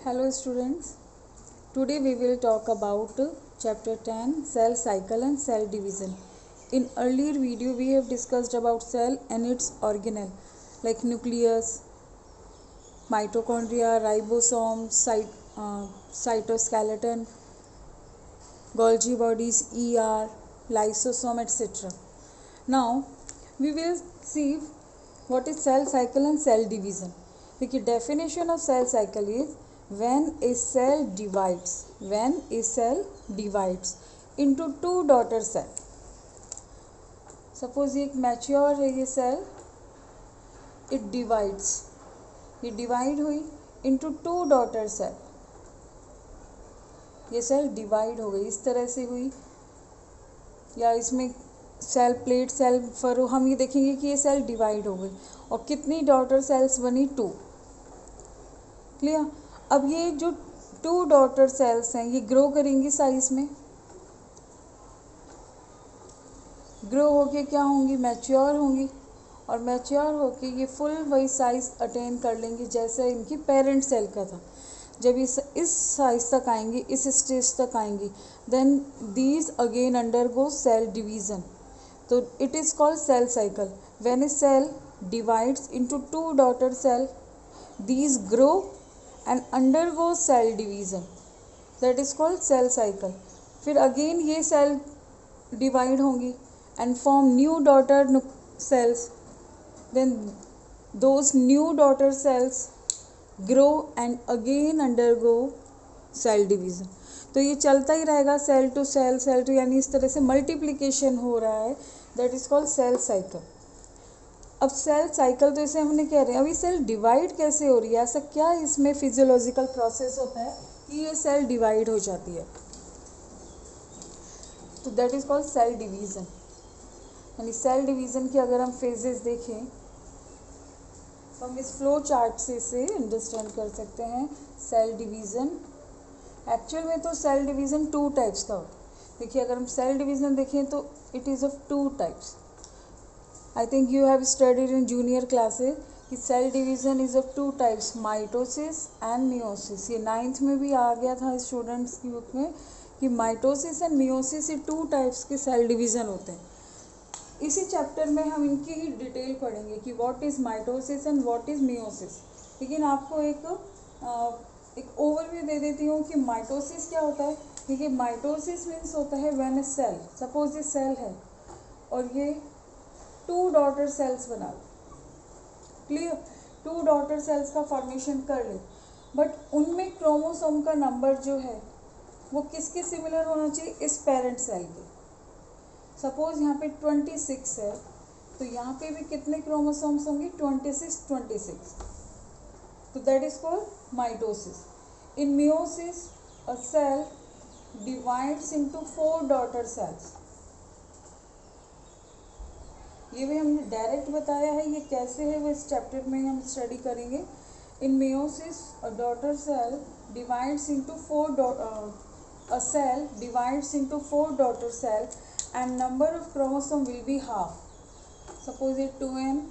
Hello students, today we will talk about chapter 10 cell cycle and cell division. In earlier video we have discussed about cell and its organelle like nucleus, mitochondria, ribosome, cytoskeleton, Golgi bodies, ER, lysosome etc. Now we will see what is cell cycle and cell division. The definition of cell cycle is when a cell divides into two daughter cell. Suppose ये एक mature है ये cell, it divides, ये divide हुई into two daughter cell. ये cell divide हो गई, इस तरह से हुई, या इसमें सेल प्लेट सेल फरो, हम ये देखेंगे कि ये सेल डिवाइड हो गई और कितनी डॉटर सेल्स बनी, टू. क्लियर. अब ये जो टू डॉटर सेल्स हैं ये ग्रो करेंगी साइज में, ग्रो होके क्या होंगी, मैच्योर होंगी, और मैच्योर होके ये फुल वही साइज अटेन कर लेंगी जैसे इनकी पेरेंट सेल का था. जब इस साइज तक आएंगी, इस स्टेज तक आएंगी, then these again undergo cell division. तो it is called cell cycle. When a cell divides into two daughter cell, these grow and undergo cell division, that is called cell cycle. फिर again ये cell divide होंगी and form new daughter cells, then those new daughter cells grow and again undergo cell division. तो ये चलता ही रहेगा, cell to cell, यानी इस तरह से मल्टीप्लिकेशन हो रहा है, that is called cell cycle. अब सेल साइकिल तो इसे हमने कह रहे हैं, अभी सेल डिवाइड कैसे हो रही है, ऐसा क्या इसमें फिजियोलॉजिकल प्रोसेस होता है कि ये सेल डिवाइड हो जाती है, तो that is called cell division. यानी सेल डिवीज़न के अगर हम फेजेस देखें तो हम इस फ्लो चार्ट से इसे अंडरस्टैंड कर सकते हैं. सेल डिवीज़न एक्चुअल में तो सेल डिवीज़न टू टाइप्स का होता है. देखिए अगर हम सेल डिवीज़न देखें तो it is of two types. I think you have studied in junior classes कि cell division is of two types, mitosis and meiosis. ये 9th में भी आ गया था स्टूडेंट्स की बुक में कि माइटोसिस एंड मियोसिस, ये टू टाइप्स के सेल डिवीज़न होते हैं. इसी चैप्टर में हम इनकी ही डिटेल पढ़ेंगे कि what is mitosis and what is meiosis. लेकिन आपको एक ओवरव्यू दे देती हूँ कि माइटोसिस क्या होता है. देखिए माइटोसिस मीन्स होता है व्हेन ए सेल, सपोज ये सेल है और ये टू डॉटर सेल्स बना लो. क्लियर. टू डॉटर सेल्स का फॉर्मेशन कर ले, बट उनमें क्रोमोसोम का नंबर जो है वो किसके सिमिलर होना चाहिए, इस पेरेंट सेल के. सपोज यहाँ पे 26 है तो यहाँ पे भी कितने क्रोमोसोम्स होंगे, 26. तो that is called mitosis. In meiosis a cell divides into 4 daughter cells. ये भी हमने डायरेक्ट बताया है, ये कैसे है वो इस चैप्टर में हम स्टडी करेंगे. In meiosis a daughter cell divides into 4 a cell divides into 4 daughter cells and number of chromosome will be half. Suppose ये 2n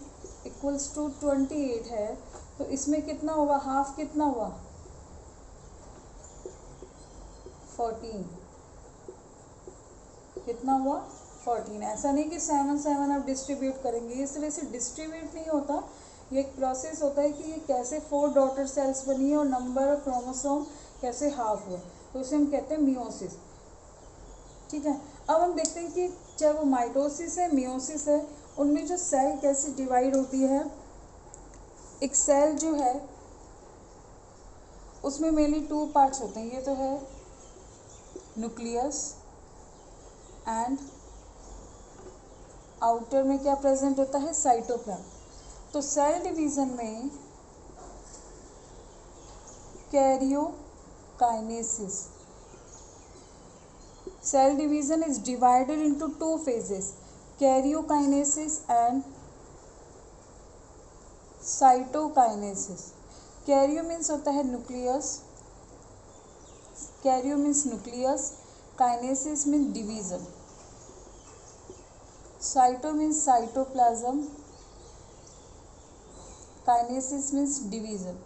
equals to 28 है तो इसमें कितना होगा, हाफ कितना हुआ, 14. कितना हुआ, 14. ऐसा नहीं कि 7 आप डिस्ट्रीब्यूट करेंगे, इस तरह से डिस्ट्रीब्यूट नहीं होता. ये एक प्रोसेस होता है कि ये कैसे 4 डॉटर सेल्स बनी है और नंबर ऑफ क्रोमोसोम कैसे हाफ हुआ, तो उसे हम कहते हैं मियोसिस. ठीक है. अब हम देखते हैं कि चाहे वो माइटोसिस है, मियोसिस है, उनमें जो सेल कैसे डिवाइड होती है. एक सेल जो है उसमें मेनली 2 पार्ट्स होते हैं. ये तो है न्यूक्लियस एंड आउटर में क्या प्रेजेंट होता है, साइटोप्लाज्म. तो सेल डिवीज़न में karyokinesis, cell division is divided into 2 phases, karyokinesis and cytokinesis. Karyo means होता है nucleus, karyo means nucleus, kinesis means division, cyto means cytoplasm, kinesis means division.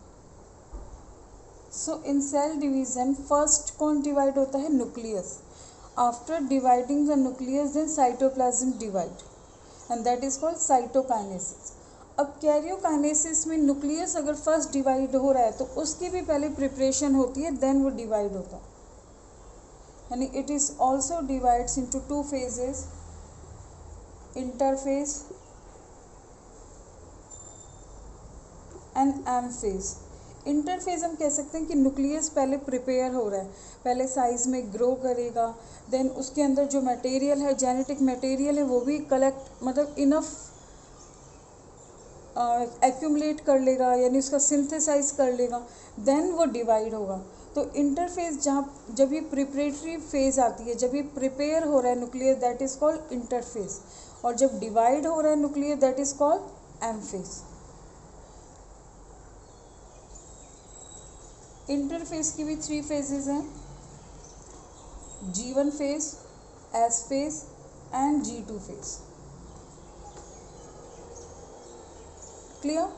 So in cell division first कौन divide होता है? Nucleus. After dividing the nucleus then cytoplasm divide and that is called cytokinesis. अब karyokinesis में nucleus अगर first divide हो रहा है तो उसकी भी पहले प्रिपरेशन होती है, देन वो डिवाइड होता है. यानी it is also divides into two phases, interphase and M phase. Interphase हम कह सकते हैं कि न्यूक्लियस पहले प्रिपेयर हो रहा है, पहले साइज में ग्रो करेगा, देन उसके अंदर जो मटेरियल है, जेनेटिक मटेरियल है, वो भी कलेक्ट मतलब इनफ एक्यूमुलेट कर लेगा, यानी उसका सिंथेसाइज कर लेगा, देन वो डिवाइड होगा. तो इंटरफेज जब ये प्रिपरेटरी फेज आती है, जब ये प्रिपेयर हो रहा है nucleus, that is called interphase. और जब डिवाइड हो रहा है nucleus, that is called M phase. Interphase की भी 3 फेजेस हैं, G1 phase, S phase and G2 phase. Clear?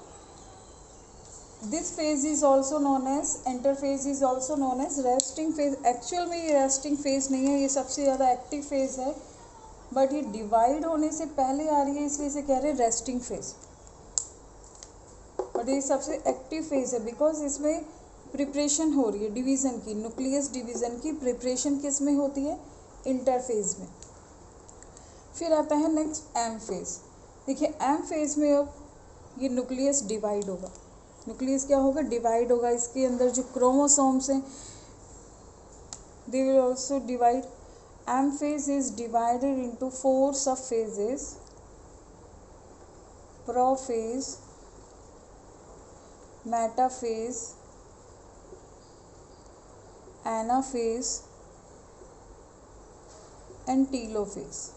This phase is also known as interphase, is also known as resting phase. Actual में ये resting phase नहीं है, ये सबसे ज़्यादा एक्टिव फेज है, बट ये डिवाइड होने से पहले आ रही है, इसलिए इसे कह रहे हैं रेस्टिंग फेज. बट ये सबसे एक्टिव फेज है बिकॉज इसमें प्रिपरेशन हो रही है डिवीज़न की, न्यूक्लियस डिवीज़न की प्रिपरेशन किस में होती है? इंटरफेज में. फिर आता है नेक्स्ट एम फेज. देखिए एम फेज में अब ये न्यूक्लियस डिवाइड होगा. न्यूक्लियस क्या होगा? डिवाइड होगा. इसके अंदर जो क्रोमोसोम्स हैं they will also divide. M phase is divided into 4 sub phases: prophase, metaphase, anaphase and telophase.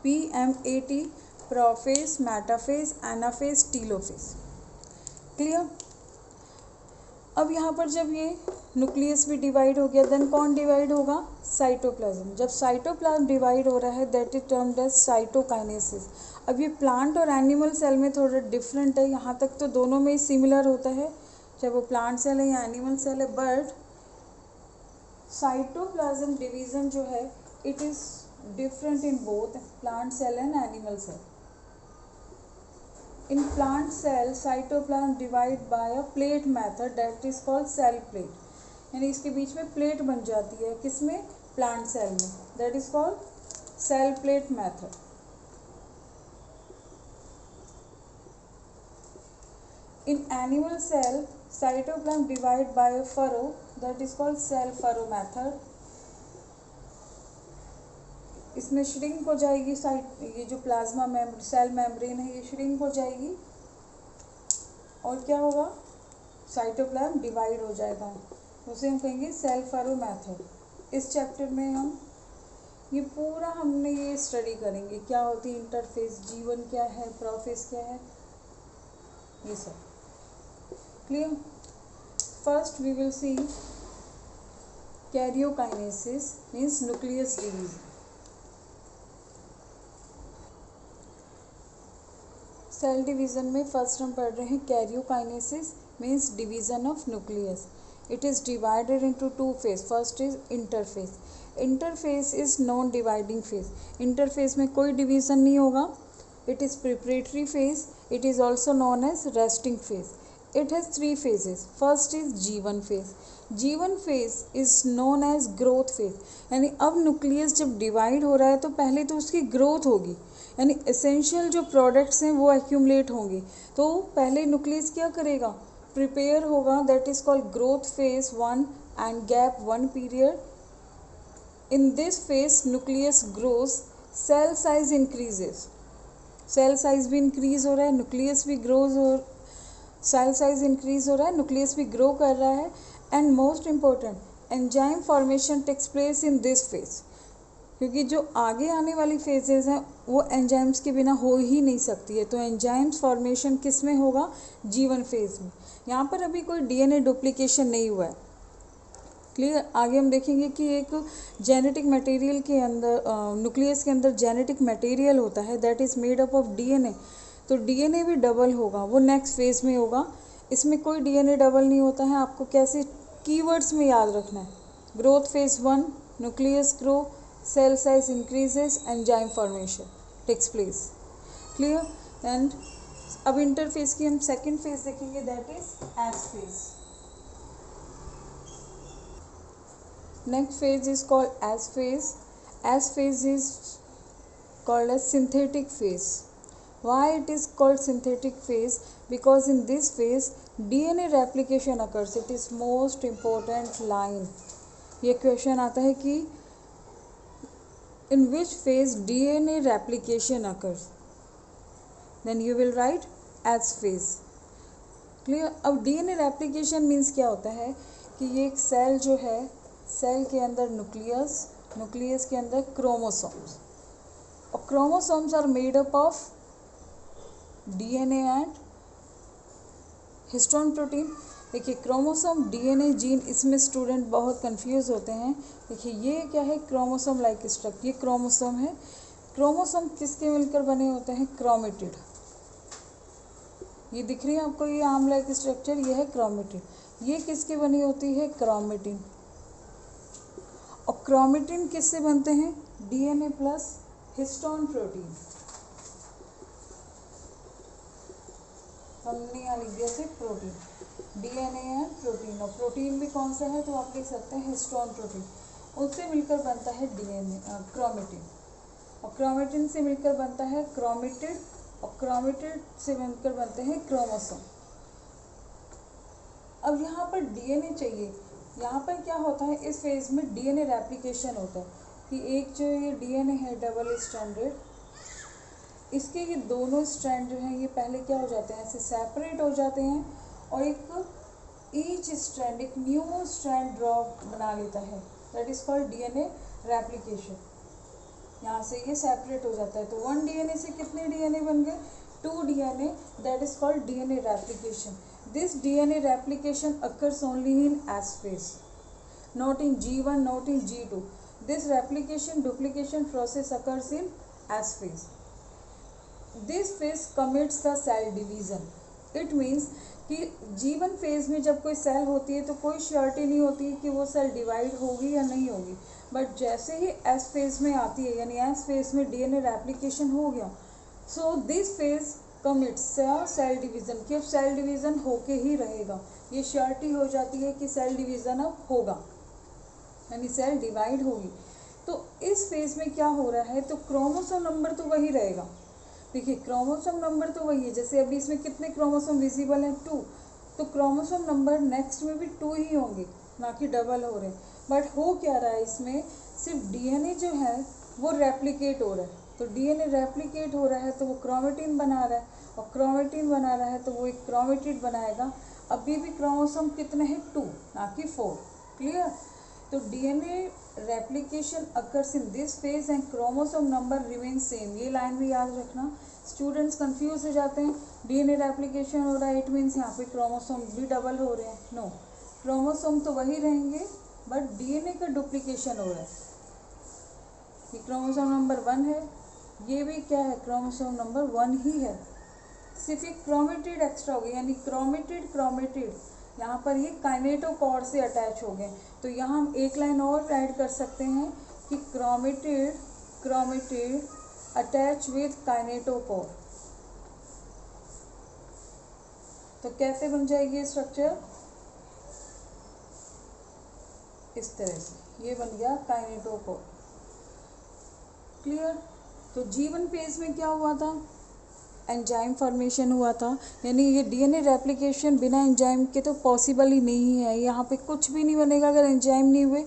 PMAT, prophase, metaphase, anaphase, telophase. Clear? अब यहाँ पर जब ये न्यूक्लियस भी डिवाइड हो गया, देन कौन डिवाइड होगा? साइटोप्लाज्म. जब साइटोप्लाज्म डिवाइड हो रहा है, that is termed as cytokinesis. अब ये प्लांट और एनिमल सेल में थोड़ा डिफरेंट है. यहाँ तक तो दोनों में ही सिमिलर होता है, चाहे वो प्लांट सेल है या एनिमल सेल है, बट साइटोप्लाज्म डिवीजन जो है it is different in both plant cell and animal cell. In plant cell cytoplasm divide by a plate method, that is called cell plate. यानी इसके बीच में plate बन जाती है, किसमें? प्लांट सेल में. That is called cell plate method. In animal cell, cytoplasm divide by a furrow, that is called cell furrow method. इसमें श्रिंक हो जाएगी ये जो प्लाज्मा सेल मेम्ब्रेन है, ये श्रिंक हो जाएगी और क्या होगा? साइटोप्लाज्म डिवाइड हो जाएगा. उसे हम कहेंगे सेल फरो मेथड. इस चैप्टर में हम ये पूरा हमने ये स्टडी करेंगे, क्या होती है इंटरफेस, G1 क्या है, प्रोफेज क्या है, ये सब. Clear? First we will see karyokinesis, means nucleus division. Cell division में फर्स्ट हम पढ़ रहे हैं karyokinesis, means division of nucleus. It is divided into 2 phase. First is interphase. Interphase is non dividing phase. Interphase में कोई division नहीं होगा. It is preparatory phase. It is also known as resting phase. It has 3 phases. First is G1 phase. G1 phase is known as growth phase. यानी अब nucleus जब divide हो रहा है तो पहले तो उसकी ग्रोथ होगी, यानी एसेंशियल जो प्रोडक्ट्स हैं वो एक्यूमुलेट होंगे. तो पहले न्यूक्लियस क्या करेगा? प्रिपेयर होगा. That is called growth phase 1 and gap 1 period. In this phase nucleus grows, cell size increases. Cell size भी इंक्रीज हो रहा है, न्यूक्लियस भी ग्रोज हो, सेल साइज इंक्रीज हो रहा है, न्यूक्लियस भी ग्रो कर रहा है. And most important enzyme formation takes place in this phase, क्योंकि जो आगे आने वाली फेजेस हैं वो एंजाइम्स के बिना हो ही नहीं सकती है. तो एंजाइम्स फॉर्मेशन किस में होगा? G1 फेज में. यहाँ पर अभी कोई DNA डुप्लीकेशन नहीं हुआ है. क्लियर। आगे हम देखेंगे कि एक जेनेटिक मटेरियल के अंदर, न्यूक्लियस के अंदर जेनेटिक मटेरियल होता है that is made up of DNA. तो डीएनए भी डबल होगा, वो नेक्स्ट फेज में होगा। इसमें कोई डीएनए डबल नहीं होता है। आपको कैसे कीवर्ड्स में याद रखना है। Growth phase 1, nucleus grow, cell size increases, enzyme formation takes place. Clear. And अब इंटरफेज की हम सेकेंड फेज देखेंगे that is S phase. Next phase is called as phase. As phase is called as synthetic phase. Why it is called synthetic phase? Because in this phase DNA replication occurs. It is most important line. ये question आता है कि in which phase DNA replication occurs? Then you will write as phase. Clear? अब DNA replication means क्या होता है कि ये एक सेल जो है, सेल के अंदर न्यूक्लियस, न्यूक्लियस के अंदर क्रोमोसोम्स, और chromosomes are made up of DNA and histone protein. देखिए क्रोमोसोम, डीएनए, जीन, इसमें स्टूडेंट बहुत कंफ्यूज होते हैं। देखिए ये क्या है, क्रोमोसोम लाइक स्ट्रक्चर, ये क्रोमोसोम है। क्रोमोसोम किसके मिलकर बने होते हैं, क्रोमेटिड। ये दिख रही है आपको, ये आर्म लाइक स्ट्रक्चर, ये है क्रोमेटिड। ये किसकी बनी होती है, क्रोमेटिन। और क्रोमेटिन किससे बनते हैं, डीएनए प्लस हिस्टोन प्रोटीन। हमने यहाँ लिख दिया से प्रोटीन, डीएनए है प्रोटीन, और प्रोटीन भी कौन सा है, तो आप लिख सकते हैं हिस्टोन प्रोटीन। उससे मिलकर बनता है डीएनए, क्रोमेटिन, और क्रोमेटिन से मिलकर बनता है क्रोमेटिड, और क्रोमेटिड से मिलकर बनते हैं क्रोमोसोम। अब यहाँ पर डीएनए चाहिए। यहाँ पर क्या होता है, इस फेज में डीएनए रेप्लिकेशन होता है कि एक जो ये डीएनए है डबल स्ट्रैंडेड, इसके ये दोनों स्ट्रैंड जो हैं ये पहले क्या हो जाते हैं, ऐसे सेपरेट हो जाते हैं, और एक ईच स्ट्रैंड एक न्यू स्ट्रैंड ड्रॉ बना लेता है, that is called DNA replication. यहाँ से ये सेपरेट हो जाता है, तो 1 डीएनए से कितने डीएनए बन गए, 2 DNA, that is called DNA replication. This DNA replication occurs only in S phase, not in G1, not in G2. This replication duplication process occurs in S phase. This phase commits the cell division. It means कि G1 phase में जब कोई cell होती है तो कोई surety नहीं होती है कि वो सेल डिवाइड होगी या नहीं होगी, बट जैसे ही एस फेज में आती है, यानी एस फेज में डीएनए रेप्लिकेशन हो गया, so this phase commits cell division, कि अब सेल डिवीज़न होके ही रहेगा। ये श्योरिटी हो जाती है कि सेल डिवीज़न अब होगा, यानी सेल डिवाइड होगी। तो इस फेज में क्या हो रहा है, तो क्रोमोसोम नंबर तो वही रहेगा। देखिए क्रोमोसोम नंबर तो वही है, जैसे अभी इसमें कितने क्रोमोसोम विजिबल हैं, 2, तो क्रोमोसोम नंबर नेक्स्ट में भी 2 ही होंगे, ना कि डबल हो रहे हैं। बट हो क्या रहा है, इसमें सिर्फ डीएनए जो है वो रेप्लिकेट हो रहा है। तो डीएनए रेप्लिकेट हो रहा है तो वो क्रोमेटिन बना रहा है, और क्रोमेटिन बना रहा है तो वो एक क्रोमेटिड बनाएगा। अभी भी क्रोमोसोम कितने हैं, 2, ना कि 4। क्लियर। तो DNA replication occurs in this phase and chromosome number remain same. ये लाइन भी याद रखना, स्टूडेंट्स कंफ्यूज हो जाते हैं। डीएनए रेप्लिकेशन हो रहा है, इट मीन्स यहाँ पे क्रोमोसोम भी डबल हो रहे हैं। नो, क्रोमोसोम तो वही रहेंगे, बट डीएनए का डुप्लीकेशन हो रहा है। ये क्रोमोसोम नंबर 1 है, ये भी क्या है, क्रोमोसोम नंबर 1 ही है, सिर्फ एक क्रोमेटिड एक्स्ट्रा हो गया, यानी क्रोमेटिड क्रोमेटिड यहाँ पर ये काइनेटोकॉर से अटैच हो गए। तो यहाँ हम एक लाइन और ऐड कर सकते हैं कि क्रोमेटिड क्रोमेटिड अटैच विथ काइनेटोकॉर। तो कैसे बन जाएगी ये स्ट्रक्चर, इस तरह से, ये बन गया काइनेटोकॉर। क्लियर। तो जीवन फेज में क्या हुआ था, एंजाइम फॉर्मेशन हुआ था, यानी ये डीएनए रेप्लिकेशन बिना एंजाइम के तो पॉसिबल ही नहीं है। यहाँ पे कुछ भी नहीं बनेगा अगर एंजाइम नहीं हुए।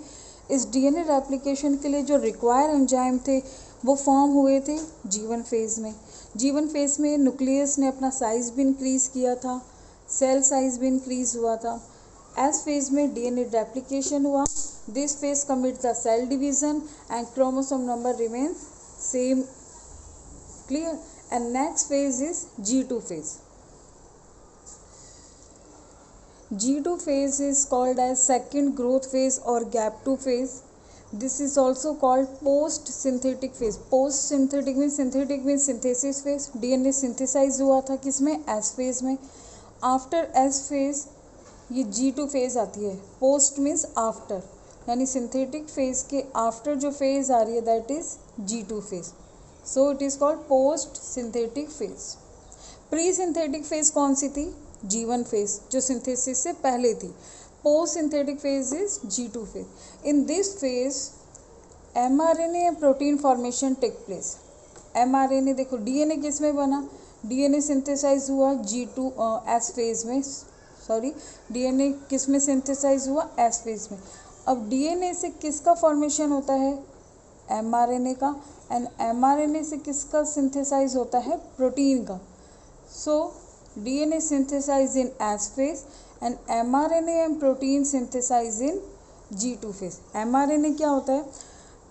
इस डीएनए रेप्लिकेशन के लिए जो रिक्वायर एंजाइम थे वो फॉर्म हुए थे जीवन फेज में। जीवन फेज में न्यूक्लियस ने अपना साइज भी इंक्रीज़ किया था, सेल साइज भी इंक्रीज़ हुआ था। एस फेज में डीएनए रेप्लिकेशन हुआ, this phase commit the cell division and chromosome number remains same. Clear. And next phase is G2 phase. G2 phase is called as second growth phase or gap 2 phase. This is also called post synthetic phase. Post synthetic means synthesis phase. DNA synthesize हुआ था किसमें, S phase में. After S phase ये G2 phase आती है. Post means after, यानी synthetic phase के after जो फेज आ रही है that is G2 phase. So it is called post synthetic phase. Pre synthetic phase कौन सी थी, G1 फेज, जो सिंथेसिस से पहले थी. Post synthetic phase is G2 phase. In this phase mRNA and protein formation take place. mRNA देखो DNA किस में बना, DNA सिंथेसाइज हुआ G2 S फेज में. सॉरी, DNA किस में सिंथेसाइज हुआ, S फेज में. अब DNA से किसका फॉर्मेशन होता है, mRNA का. एंड mRNA से किसका सिंथेसाइज होता है, प्रोटीन का. So DNA synthesize in S phase and mRNA and protein synthesize in G2 phase. mRNA क्या होता है,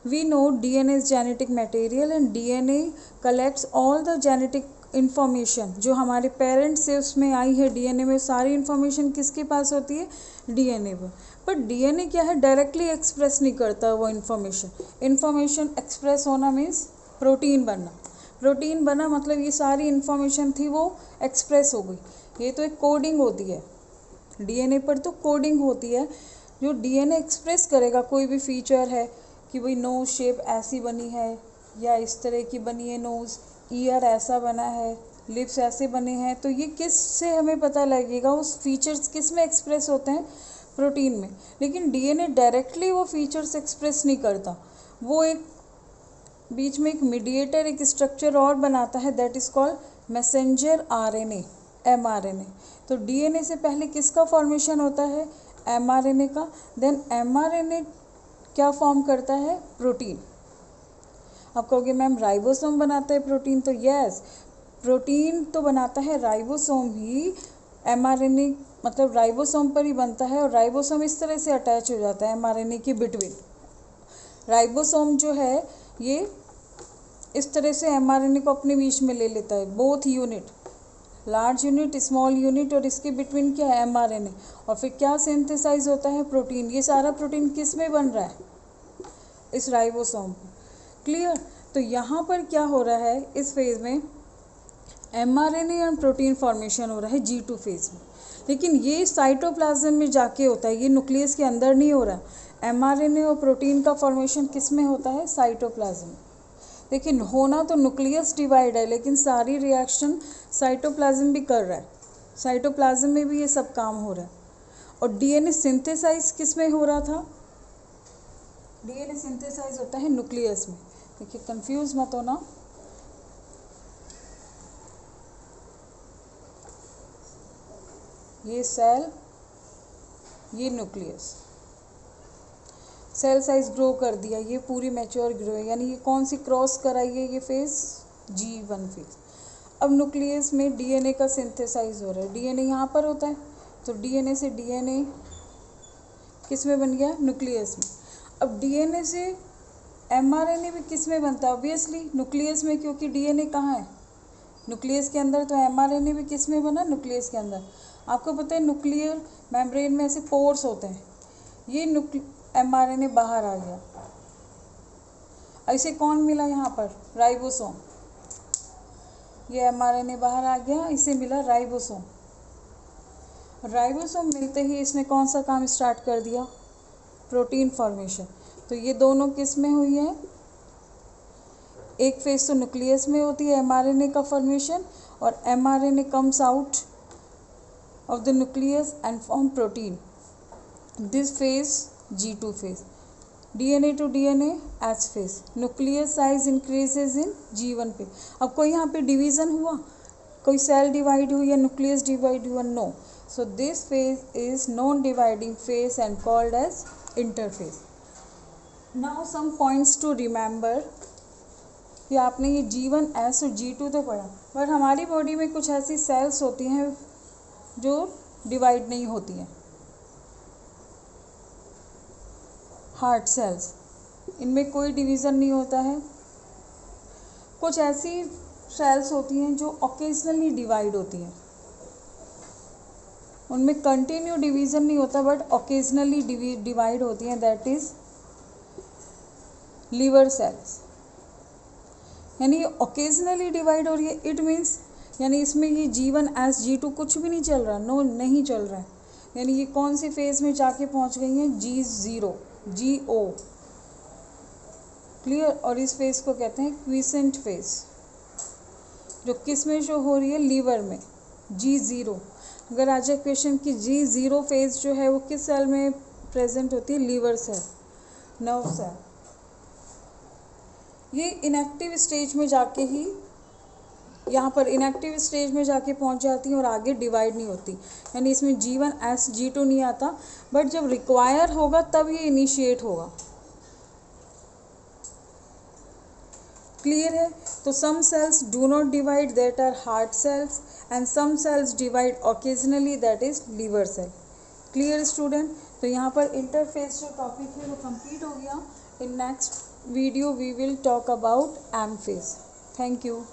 we know DNA is genetic material and DNA collects all the genetic information जो हमारे पेरेंट्स से उसमें आई है. DNA में सारी इन्फॉर्मेशन किसके पास होती है, DNA पर. बट DNA क्या है, डायरेक्टली एक्सप्रेस नहीं करता वो इन्फॉर्मेशन एक्सप्रेस होना मीन्स प्रोटीन बनना. प्रोटीन बना मतलब ये सारी इन्फॉर्मेशन थी वो एक्सप्रेस हो गई. ये तो एक कोडिंग होती है DNA पर, तो कोडिंग होती है. जो DNA एक्सप्रेस करेगा कोई भी फीचर है कि भाई नोज शेप ऐसी बनी है या इस तरह की बनी है नोज़, ईयर ऐसा बना है, लिप्स ऐसे बने हैं, तो ये किस से हमें पता लगेगा, उस फीचर्स किस में एक्सप्रेस होते हैं, प्रोटीन में. लेकिन DNA डायरेक्टली वो फीचर्स एक्सप्रेस नहीं करता. वो एक बीच में एक मीडिएटर, एक स्ट्रक्चर और बनाता है that is called messenger RNA, mRNA. तो DNA से पहले किसका फॉर्मेशन होता है, mRNA का. देन mRNA क्या फॉर्म करता है, प्रोटीन. आप कहोगे मैम राइबोसोम बनाता है प्रोटीन, तो यस, प्रोटीन तो बनाता है राइबोसोम ही. mRNA मतलब राइबोसोम पर ही बनता है और राइबोसोम इस तरह से अटैच हो जाता है mRNA के बिटवीन. राइबोसोम जो है ये इस तरह से mRNA को अपने बीच में ले लेता है, both unit, large unit small unit, और इसके बिटवीन क्या है, mRNA. और फिर क्या सिंथेसाइज होता है, प्रोटीन. ये सारा प्रोटीन किस में बन रहा है, इस राइबोसोम पर. क्लियर. तो यहाँ पर क्या हो रहा है, इस फेज में mRNA एंड प्रोटीन फॉर्मेशन हो रहा है G2 फेज में. लेकिन ये साइटोप्लाज्म में जाके होता है, ये न्यूक्लियस के अंदर नहीं हो रहा. mRNA और प्रोटीन का फॉर्मेशन किस में होता है, साइटोप्लाज्म. लेकिन होना तो न्यूक्लियस डिवाइड है, लेकिन सारी रिएक्शन साइटोप्लाज्म भी कर रहा है. साइटोप्लाज्म में भी ये सब काम हो रहा है. और DNA सिंथेसाइज किस में हो रहा था, DNA सिंथेसाइज होता है न्यूक्लियस में. देखिए कंफ्यूज मत होना. ये सेल, ये न्यूक्लियस. सेल साइज ग्रो कर दिया, ये पूरी मैच्योर ग्रो है, यानी ये कौन सी क्रॉस कराई है, ये फेज G1 फेज. अब न्यूक्लियस में DNA का सिंथेसाइज हो रहा है. DNA यहाँ पर होता है, तो DNA से DNA किस में बन गया, न्यूक्लियस में. अब DNA से mRNA भी किस में बनता है, ऑब्वियसली न्यूक्लियस में, क्योंकि DNA कहाँ है, न्यूक्लियस के अंदर. तो mRNA भी किस में बना, न्यूक्लियस के अंदर. आपको पता है न्यूक्लियर मेम्ब्रेन में ऐसे पोर्स होते हैं, ये mRNA बाहर आ गया. ऐसे कौन मिला यहाँ पर, राइबोसोम. ये mRNA बाहर आ गया, इसे मिला राइबोसोम. राइबोसोम मिलते ही इसने कौन सा काम स्टार्ट कर दिया, प्रोटीन फॉर्मेशन. तो ये दोनों किस में हुई है, एक फेज तो न्यूक्लियस में होती है mRNA का फॉर्मेशन, और mRNA comes out of the nucleus and form protein. This phase G2 phase. DNA to DNA S phase. Nucleus size increases in G1 phase. अब कोई यहाँ पे डिवीज़न हुआ, कोई सेल डिवाइड हुई या न्यूक्लियस डिवाइड हुआ, no. So this phase is non dividing phase and called as interphase. Now some points to remember कि आपने ये G1 S और G2 तो पढ़ा, पर हमारी बॉडी में कुछ ऐसी सेल्स होती हैं जो डिवाइड नहीं होती हैं. हार्ट सेल्स, इनमें कोई डिवीज़न नहीं होता है. कुछ ऐसी सेल्स होती हैं जो ओकेजनली डिवाइड होती हैं. उनमें कंटिन्यू डिवीज़न नहीं होता बट ओकेजनली डिवाइड होती हैं, दैट इज़ लीवर सेल्स। यानी ये ओकेजनली डिवाइड हो रही है, इट मीन्स यानी इसमें ये G1 S G2 कुछ भी नहीं चल रहा, नो नहीं चल रहा है। यानी ये कौन सी फेज में जाके पहुंच गई हैं, G0 GO, क्लियर। और इस फेज को कहते हैं क्विसेंट फेज, जो किस में शो हो रही है, लीवर में, G0। अगर आ जाए क्वेश्चन कि G0 फेज जो है वो किस सेल में प्रेजेंट होती है, लीवर सेल, नर्व सेल। ये इनएक्टिव स्टेज में जाके ही, यहाँ पर इनएक्टिव स्टेज में जाके पहुँच जाती हैं और आगे डिवाइड नहीं होती। यानी इसमें G1 S G2 नहीं आता, बट जब रिक्वायर होगा तब ये इनिशिएट होगा, क्लियर है। तो some cells do not divide, that are heart cells, and some cells divide occasionally, that is liver cell, clear student. तो यहाँ पर इंटरफेस जो टॉपिक है वो कंप्लीट हो गया। In next video we will talk about M phase. Thank you.